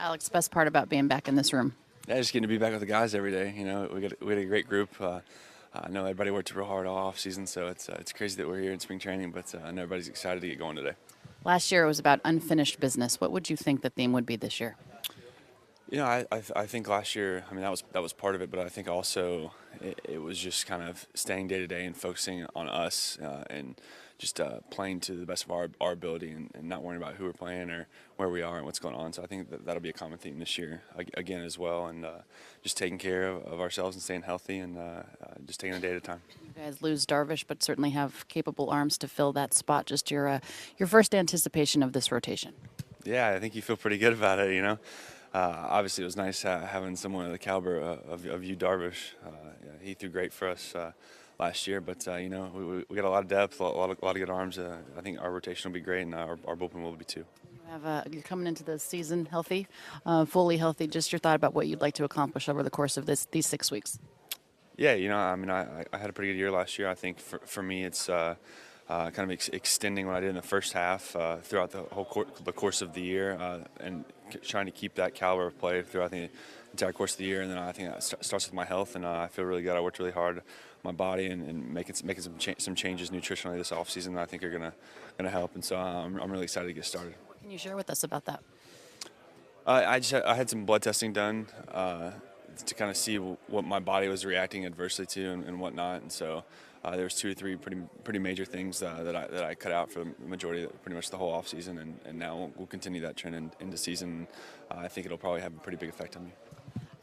Alex, best part about being back in this room? Yeah, just getting to be back with the guys every day. You know, we had a great group. I know everybody worked real hard all off season, so it's crazy that we're here in spring training. But I know everybody's excited to get going today. Last year it was about unfinished business. What would you think the theme would be this year? You know, I think last year, I mean, that was part of it, but I think also it was just kind of staying day to day and focusing on us and just playing to the best of our ability and not worrying about who we're playing or where we are and what's going on. So I think that'll be a common theme this year again as well, and just taking care of ourselves and staying healthy and just taking a day at a time. You guys lose Darvish, but certainly have capable arms to fill that spot. Just your first anticipation of this rotation. Yeah, I think you feel pretty good about it, you know. Obviously, it was nice having someone of the caliber of you, Darvish. Yeah, he threw great for us last year, but you know, we got a lot of depth, a lot of good arms. I think our rotation will be great, and our bullpen will be too. You're coming into the season healthy, fully healthy. Just your thought about what you'd like to accomplish over the course of these 6 weeks. Yeah, you know, I mean, I had a pretty good year last year. I think for me, it's kind of extending what I did in the first half throughout the whole the course of the year, and trying to keep that caliber of play throughout the entire course of the year. And then I think that starts with my health, and I feel really good. I worked really hard on my body and making some changes nutritionally this offseason that I think are gonna help. And so I'm really excited to get started. What can you share with us about that? I had some blood testing done to kind of see what my body was reacting adversely to and whatnot. And so there was 2 or 3 pretty major things that I cut out for the majority, pretty much the whole off season. And now we'll continue that trend into season. I think it'll probably have a pretty big effect on me.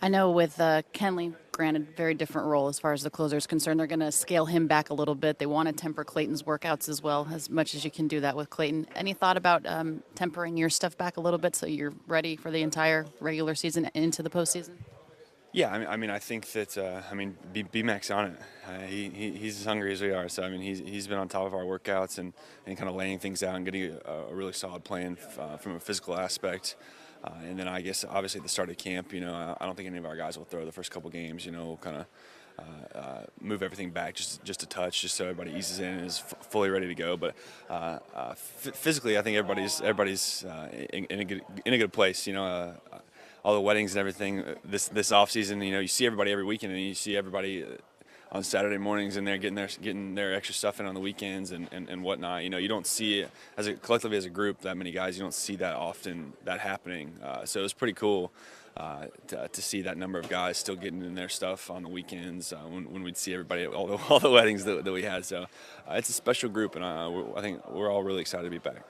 I know with Kenley, granted, very different role as far as the closer is concerned. They're going to scale him back a little bit. They want to temper Clayton's workouts as well, as much as you can do that with Clayton. Any thought about tempering your stuff back a little bit so you're ready for the entire regular season and into the postseason? Yeah, I mean, I think that B-Mac's on it. He's as hungry as we are. So I mean, he's been on top of our workouts and kind of laying things out and getting a really solid plan from a physical aspect. And then I guess obviously at the start of camp, you know, I don't think any of our guys will throw the first couple games. You know, we'll kind of move everything back just a touch, just so everybody eases in and is fully ready to go. But physically, I think everybody's in a good place. You know. All the weddings and everything this off season, you know, you see everybody every weekend, and you see everybody on Saturday mornings, and they're getting their extra stuff in on the weekends and whatnot. You know, you don't see it collectively as a group that many guys. You don't see that often that happening. So it was pretty cool to see that number of guys still getting in their stuff on the weekends when we'd see everybody at all the weddings that we had. So it's a special group, and I think we're all really excited to be back.